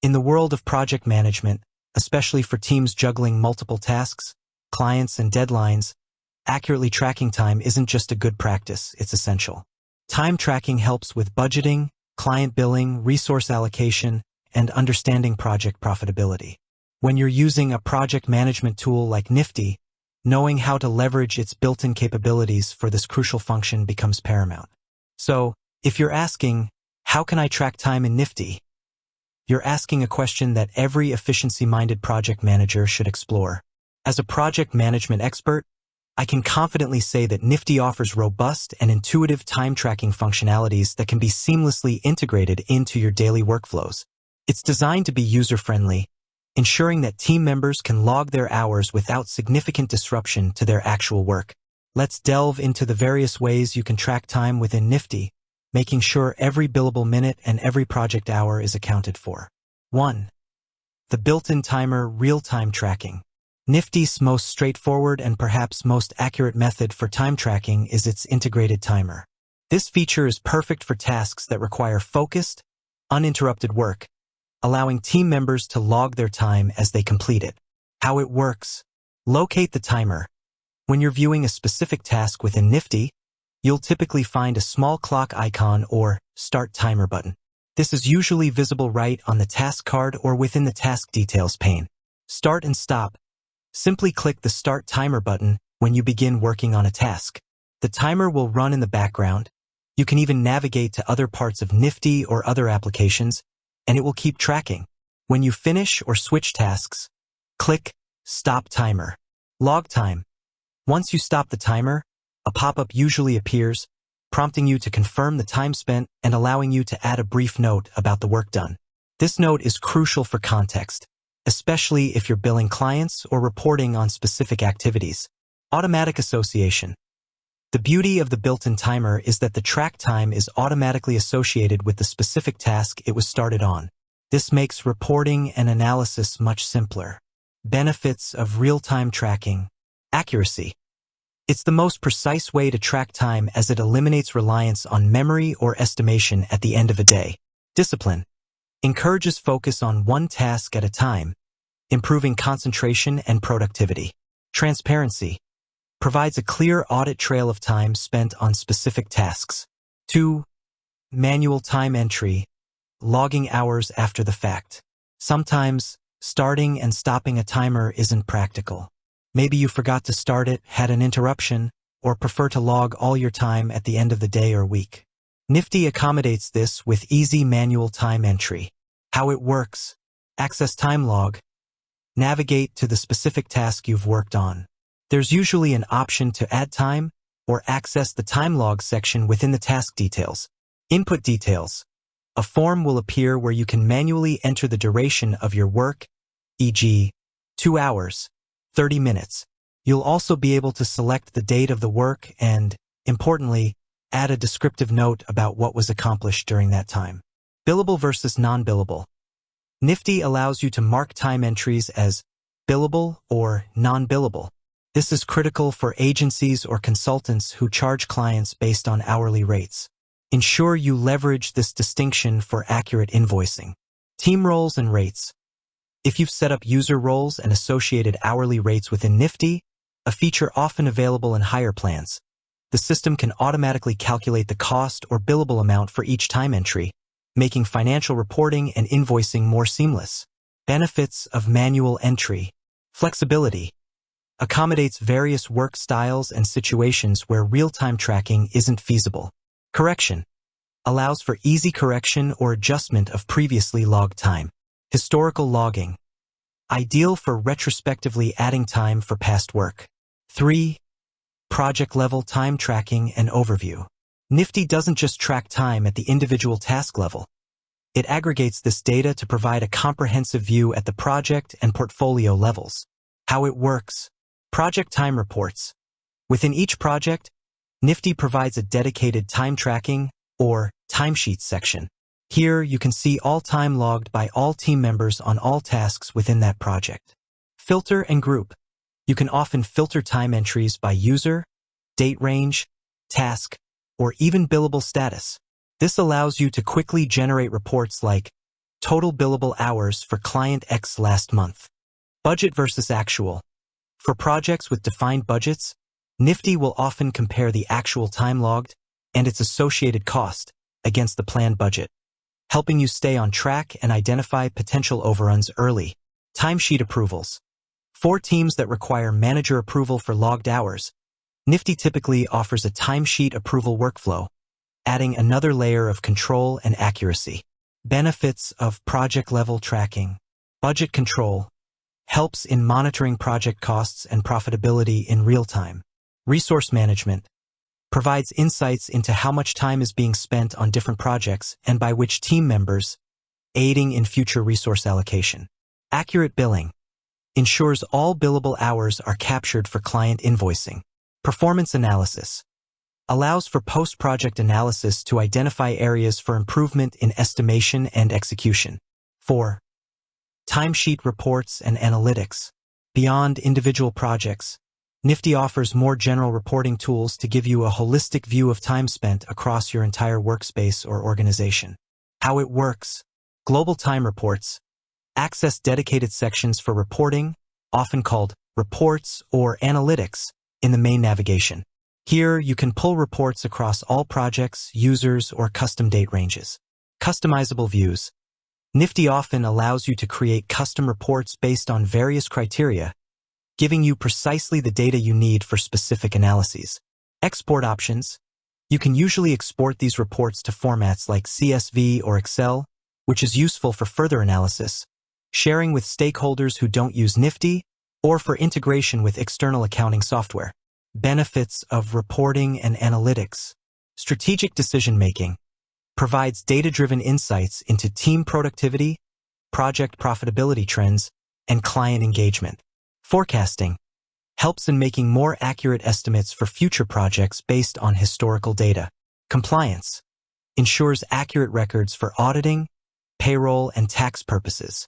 In the world of project management, especially for teams juggling multiple tasks, clients, and deadlines, accurately tracking time isn't just a good practice, it's essential. Time tracking helps with budgeting, client billing, resource allocation, and understanding project profitability. When you're using a project management tool like Nifty, knowing how to leverage its built-in capabilities for this crucial function becomes paramount. So, if you're asking, how can I track time in Nifty? You're asking a question that every efficiency-minded project manager should explore. As a project management expert, I can confidently say that Nifty offers robust and intuitive time tracking functionalities that can be seamlessly integrated into your daily workflows. It's designed to be user-friendly, ensuring that team members can log their hours without significant disruption to their actual work. Let's delve into the various ways you can track time within Nifty, making sure every billable minute and every project hour is accounted for. 1. The built-in timer real-time tracking. Nifty's most straightforward and perhaps most accurate method for time tracking is its integrated timer. This feature is perfect for tasks that require focused, uninterrupted work, allowing team members to log their time as they complete it. How it works. Locate the timer. When you're viewing a specific task within Nifty, you'll typically find a small clock icon or Start Timer button. This is usually visible right on the task card or within the task details pane. Start and stop. Simply click the Start Timer button when you begin working on a task. The timer will run in the background. You can even navigate to other parts of Nifty or other applications, and it will keep tracking. When you finish or switch tasks, click Stop Timer. Log time. Once you stop the timer, a pop-up usually appears, prompting you to confirm the time spent and allowing you to add a brief note about the work done. This note is crucial for context, especially if you're billing clients or reporting on specific activities. Automatic association. The beauty of the built-in timer is that the track time is automatically associated with the specific task it was started on. This makes reporting and analysis much simpler. Benefits of real-time tracking. Accuracy. It's the most precise way to track time as it eliminates reliance on memory or estimation at the end of a day. Discipline. Encourages focus on one task at a time, improving concentration and productivity. Transparency. Provides a clear audit trail of time spent on specific tasks. 2. Manual time entry. Logging hours after the fact. Sometimes, starting and stopping a timer isn't practical. Maybe you forgot to start it, had an interruption, or prefer to log all your time at the end of the day or week. Nifty accommodates this with easy manual time entry. How it works. Access time log. Navigate to the specific task you've worked on. There's usually an option to add time or access the time log section within the task details. Input details. A form will appear where you can manually enter the duration of your work, e.g., 2 hours, 30 minutes. You'll also be able to select the date of the work and, importantly, add a descriptive note about what was accomplished during that time. Billable versus non-billable. Nifty allows you to mark time entries as billable or non-billable. This is critical for agencies or consultants who charge clients based on hourly rates. Ensure you leverage this distinction for accurate invoicing. Team roles and rates. If you've set up user roles and associated hourly rates within Nifty, a feature often available in higher plans, the system can automatically calculate the cost or billable amount for each time entry, making financial reporting and invoicing more seamless. Benefits of manual entry. Flexibility. Accommodates various work styles and situations where real-time tracking isn't feasible. Correction. Allows for easy correction or adjustment of previously logged time. Historical logging. Ideal for retrospectively adding time for past work. 3. Project-level time tracking and overview. Nifty doesn't just track time at the individual task level. It aggregates this data to provide a comprehensive view at the project and portfolio levels. How it works. Project time reports. Within each project, Nifty provides a dedicated time tracking or timesheet section. Here you can see all time logged by all team members on all tasks within that project. Filter and group. You can often filter time entries by user, date range, task, or even billable status. This allows you to quickly generate reports like Total billable hours for client X last month. Budget versus actual. For projects with defined budgets, Nifty will often compare the actual time logged and its associated cost against the planned budget, helping you stay on track and identify potential overruns early. Timesheet approvals. For teams that require manager approval for logged hours, Nifty typically offers a timesheet approval workflow, adding another layer of control and accuracy. Benefits of project-level tracking. Budget control helps in monitoring project costs and profitability in real time. Resource management provides insights into how much time is being spent on different projects and by which team members, aiding in future resource allocation. Accurate billing ensures all billable hours are captured for client invoicing. Performance analysis allows for post-project analysis to identify areas for improvement in estimation and execution. 4. Timesheet reports and analytics. Beyond individual projects, Nifty offers more general reporting tools to give you a holistic view of time spent across your entire workspace or organization. How it works. Global time reports. Access dedicated sections for reporting, often called reports or analytics, in the main navigation. Here, you can pull reports across all projects, users, or custom date ranges. Customizable views. Nifty often allows you to create custom reports based on various criteria, giving you precisely the data you need for specific analyses. Export options. You can usually export these reports to formats like CSV or Excel, which is useful for further analysis, sharing with stakeholders who don't use Nifty, or for integration with external accounting software. Benefits of reporting and analytics. Strategic decision-making provides data-driven insights into team productivity, project profitability trends, and client engagement. Forecasting helps in making more accurate estimates for future projects based on historical data. Compliance ensures accurate records for auditing, payroll, and tax purposes.